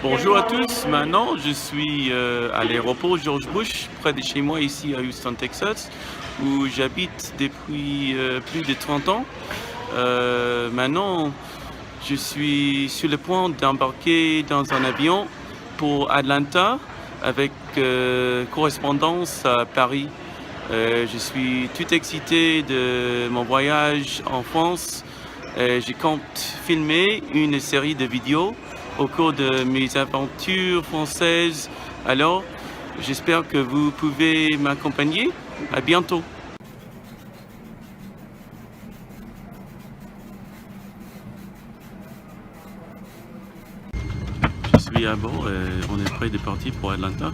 Bonjour à tous, maintenant je suis à l'aéroport George Bush, près de chez moi ici à Houston, Texas, où j'habite depuis plus de 30 ans. Maintenant, je suis sur le point d'embarquer dans un avion pour Atlanta avec correspondance à Paris. Je suis tout excité de mon voyage en France. Je compte filmer une série de vidéos au cours de mes aventures françaises. Alors, j'espère que vous pouvez m'accompagner. À bientôt. Je suis à bord et on est prêt de partir pour Atlanta.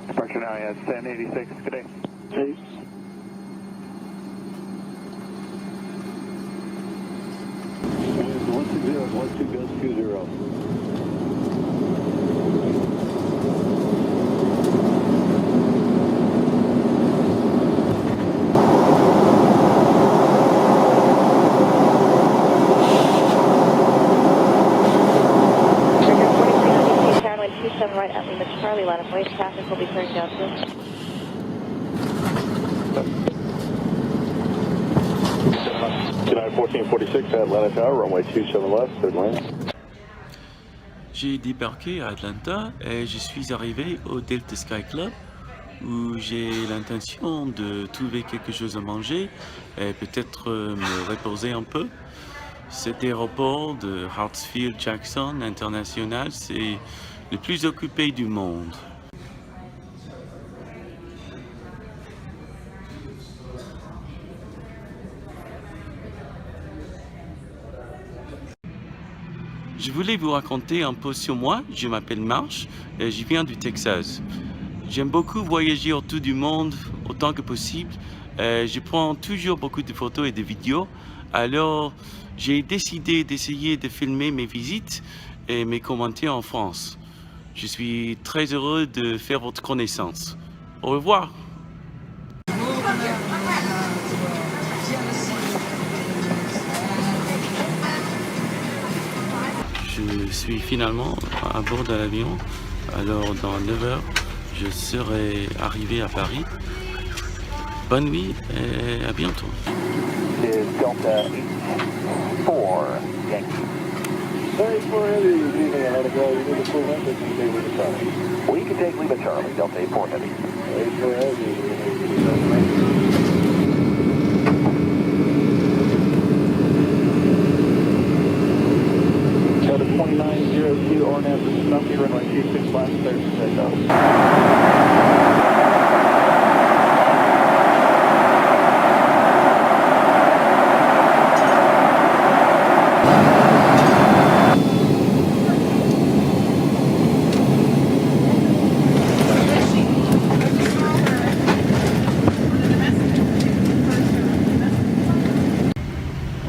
Departure now, yes, 1086, good day. Chase. Wind 120, 12 gust 20. Downwind 27 right at Lima Charlie, line of wave traffic will be clearing down soon. United 1446 Atlanta Tower, runway 27 left, third lane. J'ai débarqué à Atlanta et je suis arrivé au Delta Sky Club où j'ai l'intention de trouver quelque chose à manger et peut-être me reposer un peu. Cet aéroport de Hartsfield-Jackson International, c'est le plus occupé du monde. Je voulais vous raconter un peu sur moi. Je m'appelle Marsh et je viens du Texas. J'aime beaucoup voyager autour du monde autant que possible. Je prends toujours beaucoup de photos et de vidéos. Alors, j'ai décidé d'essayer de filmer mes visites et mes commentaires en France. Je suis très heureux de faire votre connaissance. Au revoir. Je suis finalement à bord de l'avion. Alors, dans 9 heures, je serai arrivé à Paris. Bonne nuit et à bientôt. Is Delta 84 Yankee. Sorry for heavy, you need to go, you need to pull up and stay with the time. We can take Lima Charlie, Delta 84 Heavy. Sorry for heavy, you need to go. Delta 2902 Ornaz to Snuffy, runway 26 left, clear for takeoff.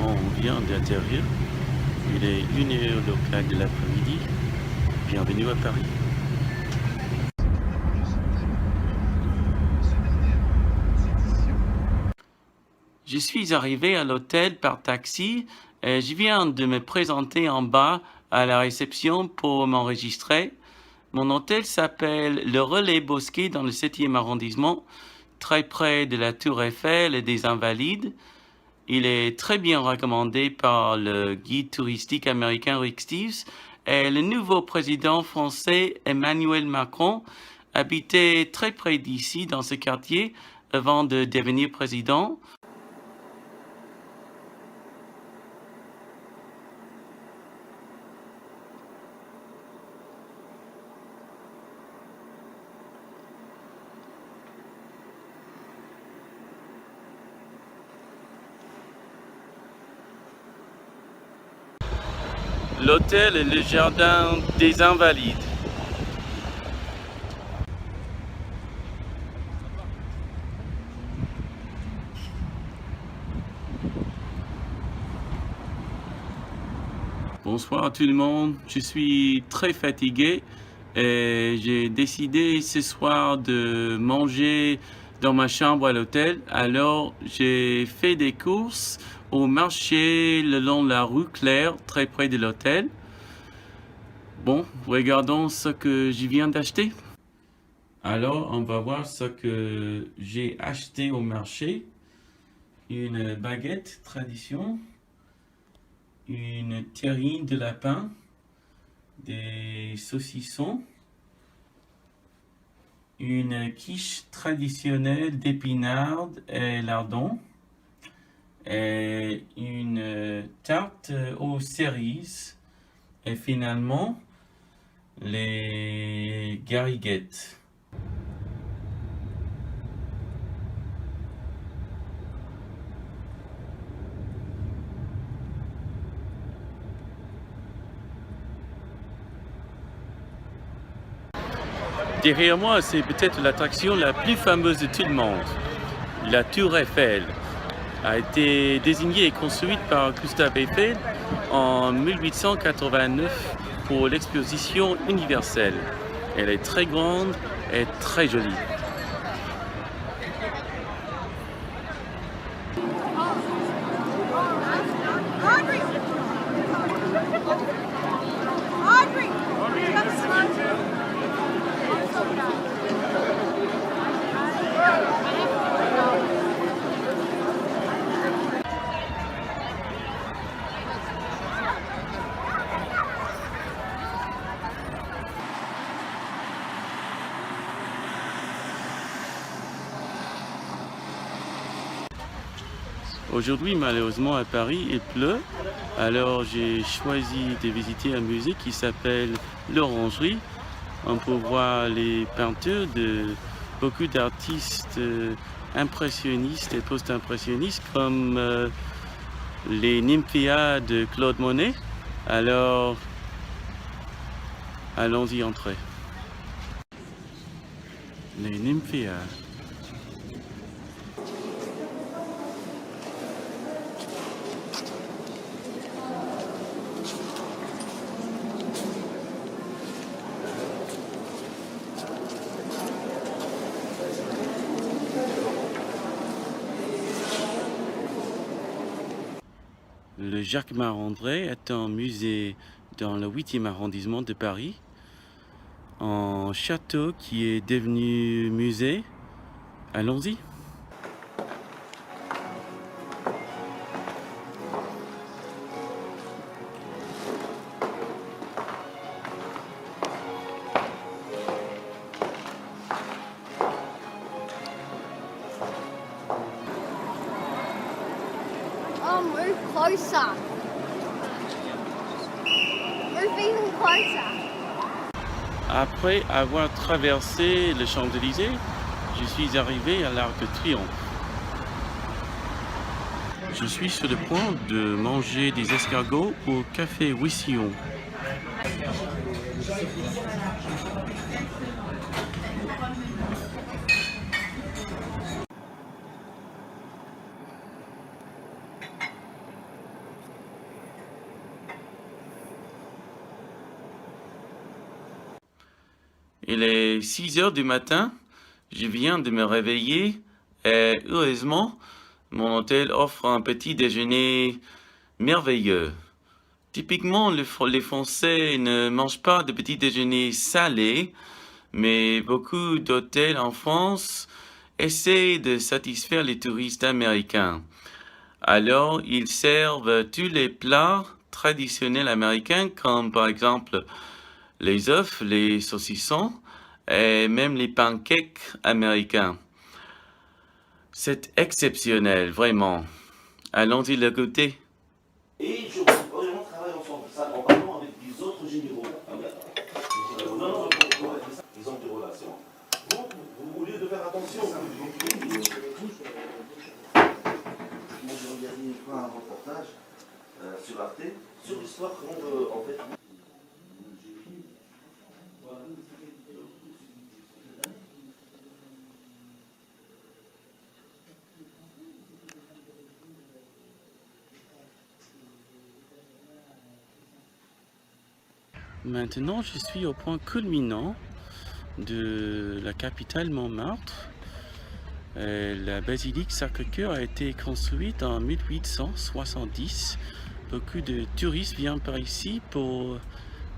On vient d'atterrir. Il est 1h locale de l'après-midi. Bienvenue à Paris. Je suis arrivé à l'hôtel par taxi et je viens de me présenter en bas à la réception pour m'enregistrer. Mon hôtel s'appelle Le Relais Bosquet dans le 7e arrondissement, très près de la Tour Eiffel et des Invalides. Il est très bien recommandé par le guide touristique américain Rick Steves et le nouveau président français Emmanuel Macron habitait très près d'ici dans ce quartier avant de devenir président. L'hôtel est le jardin des Invalides. Bonsoir à tout le monde. Je suis très fatigué et j'ai décidé ce soir de manger dans ma chambre à l'hôtel. Alors, j'ai fait des courses au marché le long de la rue Claire, très près de l'hôtel. Bon, regardons ce que je viens d'acheter. Alors, on va voir ce que j'ai acheté au marché. Une baguette tradition, une terrine de lapin, des saucissons, une quiche traditionnelle d'épinards et lardons, et une tarte aux cerises, et finalement les gariguettes. Derrière moi, c'est peut-être l'attraction la plus fameuse de tout le monde. La Tour Eiffel a été désignée et construite par Gustave Eiffel en 1889 pour l'exposition universelle. Elle est très grande et très jolie. Aujourd'hui, malheureusement, à Paris, il pleut. Alors, j'ai choisi de visiter un musée qui s'appelle l'Orangerie. On peut voir les peintures de beaucoup d'artistes impressionnistes et post-impressionnistes comme les Nymphéas de Claude Monet. Alors, allons-y entrer. Les Nymphéas. Le Jacques Marandré est un musée dans le 8e arrondissement de Paris, un château qui est devenu musée. Allons-y. Move closer. Move even closer. Après avoir traversé les Champs-Élysées, je suis arrivé à l'Arc de Triomphe. Je suis sur le point de manger des escargots au café Wissillon. Il est 6 heures du matin, je viens de me réveiller et heureusement, mon hôtel offre un petit déjeuner merveilleux. Typiquement, les Français ne mangent pas de petit déjeuner salé, mais beaucoup d'hôtels en France essaient de satisfaire les touristes américains. Alors, ils servent tous les plats traditionnels américains, comme par exemple les œufs, les saucissons et même les pancakes américains. C'est exceptionnel, vraiment. Allons-y le goûter. Et je vraiment travaille ensemble, ça en parlant avec des autres généraux. Non, ils ont des relations. Vous voulez de faire attention. Moi, j'ai regardé une fois un reportage sur Arte, sur l'histoire comment en fait. Maintenant, je suis au point culminant de la capitale Montmartre. La basilique Sacré-Cœur a été construite en 1870. Beaucoup de touristes viennent par ici pour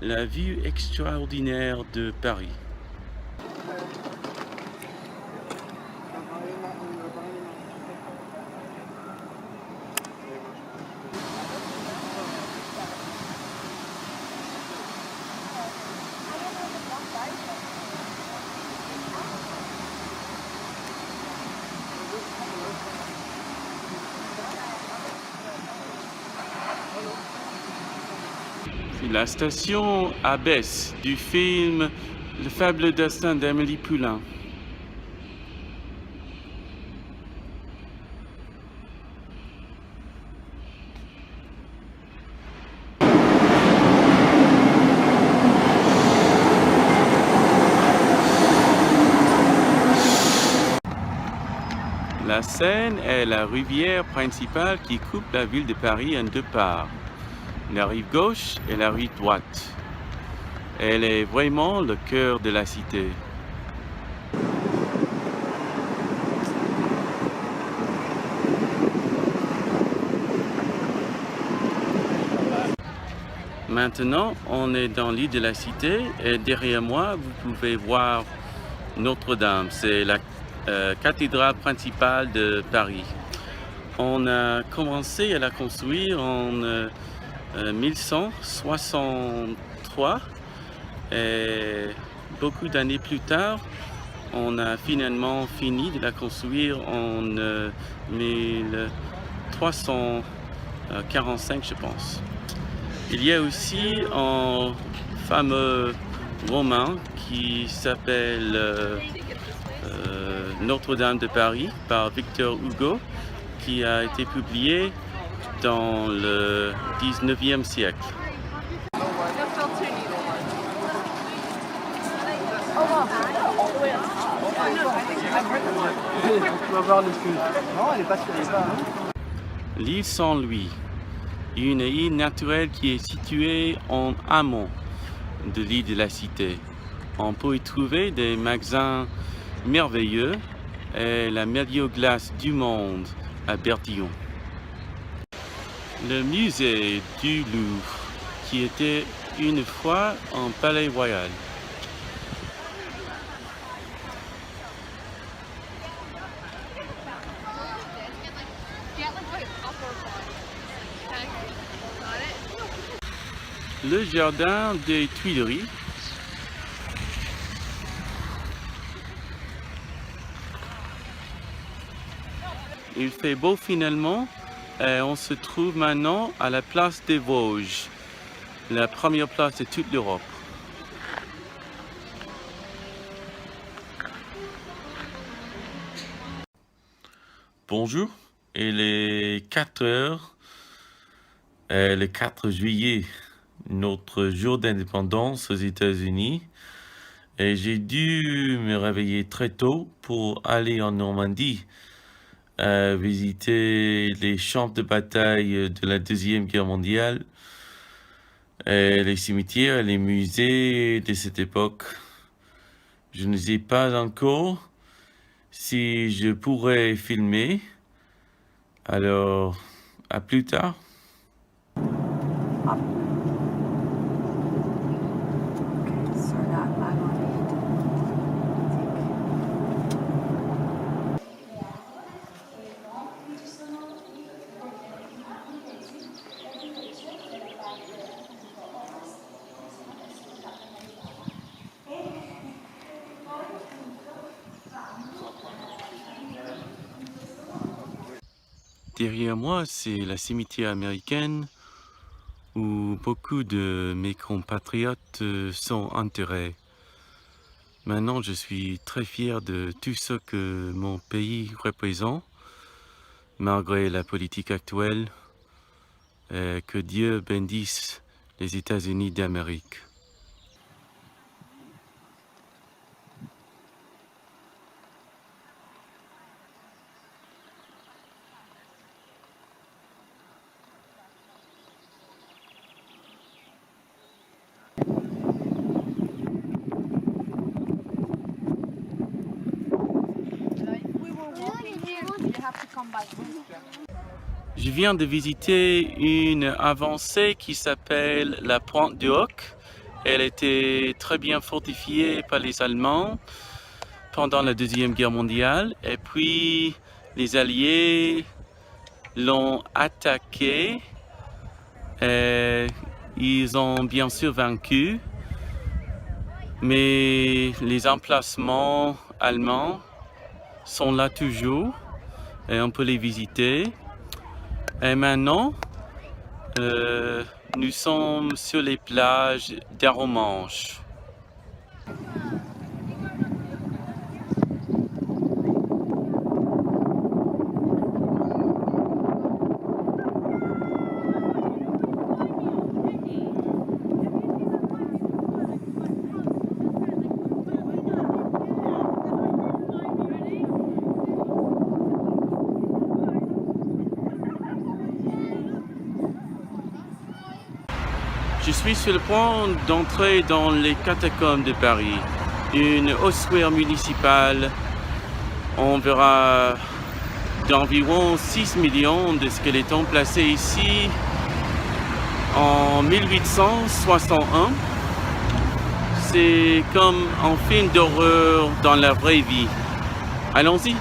la vue extraordinaire de Paris. La station Abbesse du film Le faible destin d'Amélie Poulain. La Seine est la rivière principale qui coupe la ville de Paris en deux parts, la rive gauche et la rive droite. Elle est vraiment le cœur de la cité. Maintenant, on est dans l'île de la Cité et derrière moi, vous pouvez voir Notre-Dame. C'est la cathédrale principale de Paris. On a commencé à la construire en 1163 et beaucoup d'années plus tard, on a finalement fini de la construire en 1345, je pense. Il y a aussi un fameux roman qui s'appelle Notre-Dame de Paris par Victor Hugo, qui a été publié dans le 19e siècle. L'île Saint-Louis, une île naturelle qui est située en amont de l'île de la Cité. On peut y trouver des magasins merveilleux et la meilleure glace du monde à Bertillon. Le musée du Louvre, qui était une fois un palais royal. Le jardin des Tuileries. Il fait beau finalement et on se trouve maintenant à la place des Vosges, la première place de toute l'Europe. Bonjour, il est 4 heures et le 4 juillet, notre jour d'indépendance aux États-Unis. Et j'ai dû me réveiller très tôt pour aller en Normandie, visiter les champs de bataille de la Deuxième Guerre mondiale, et les cimetières et les musées de cette époque. Je ne sais pas encore si je pourrais filmer, alors à plus tard. Derrière moi, c'est la cimetière américaine où beaucoup de mes compatriotes sont enterrés. Maintenant, je suis très fier de tout ce que mon pays représente, malgré la politique actuelle, et que Dieu bénisse les États-Unis d'Amérique. Je viens de visiter une avancée qui s'appelle la Pointe du Hoc Elle était très bien fortifiée par les Allemands pendant la Deuxième Guerre mondiale. Et puis les Alliés l'ont attaquée. Et ils ont bien sûr vaincu. Mais les emplacements allemands sont là toujours. Et on peut les visiter. Et maintenant, nous sommes sur les plages d'Aromanche. Je suis sur le point d'entrer dans les catacombes de Paris, une ossuaire municipale. On verra d'environ 6 millions de squelettons placés ici en 1861. C'est comme un film d'horreur dans la vraie vie. Allons-y.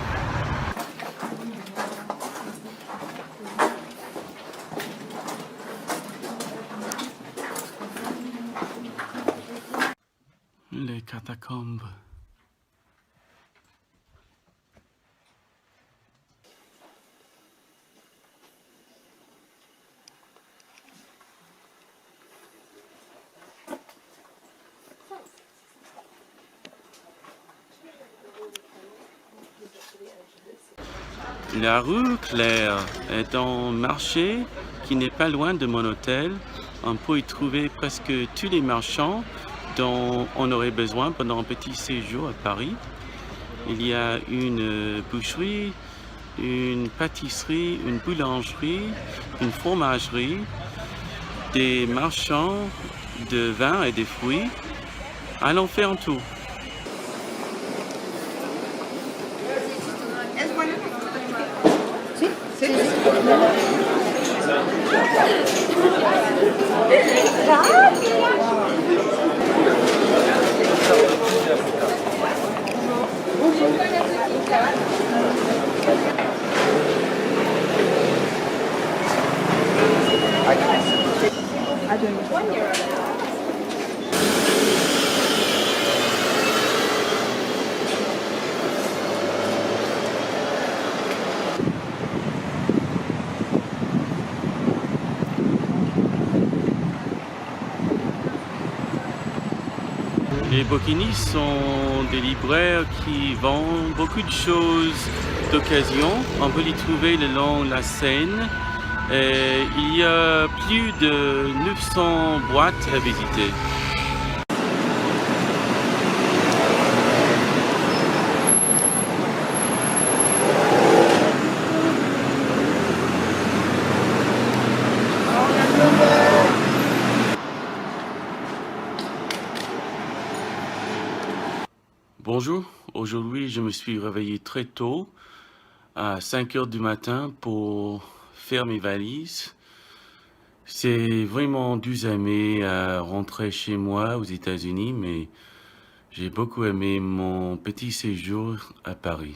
Les catacombes. La rue Claire est un marché qui n'est pas loin de mon hôtel. On peut y trouver presque tous les marchands dont on aurait besoin pendant un petit séjour à Paris. Il y a une boucherie, une pâtisserie, une boulangerie, une fromagerie, des marchands de vin et de fruits. Allons faire un tour. Les bouquinistes sont des libraires qui vendent beaucoup de choses d'occasion. On peut les trouver le long de la Seine. Et il y a plus de 900 boîtes à visiter. Bonjour, aujourd'hui je me suis réveillé très tôt, à 5 heures du matin pour faire mes valises. C'est vraiment dur à rentrer chez moi aux États-Unis, mais j'ai beaucoup aimé mon petit séjour à Paris.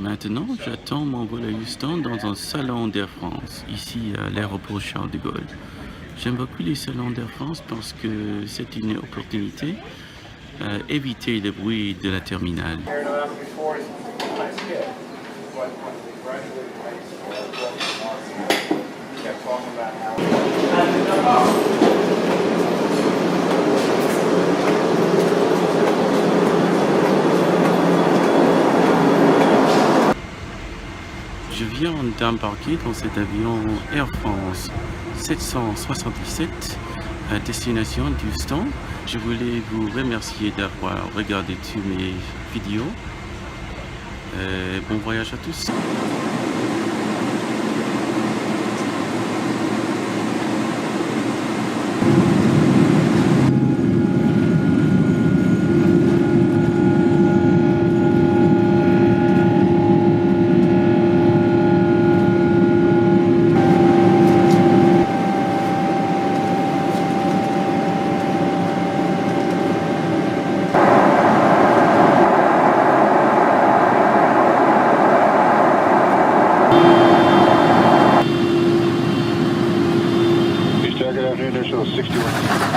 Maintenant, j'attends mon vol à Houston dans un salon d'Air France, ici à l'aéroport Charles de Gaulle. J'aime beaucoup les salons d'Air France parce que c'est une opportunité à éviter le bruit de la terminale. Je viens d'embarquer dans cet avion Air France 777 à destination d'Houston. Je voulais vous remercier d'avoir regardé toutes mes vidéos. Bon voyage à tous. National 61.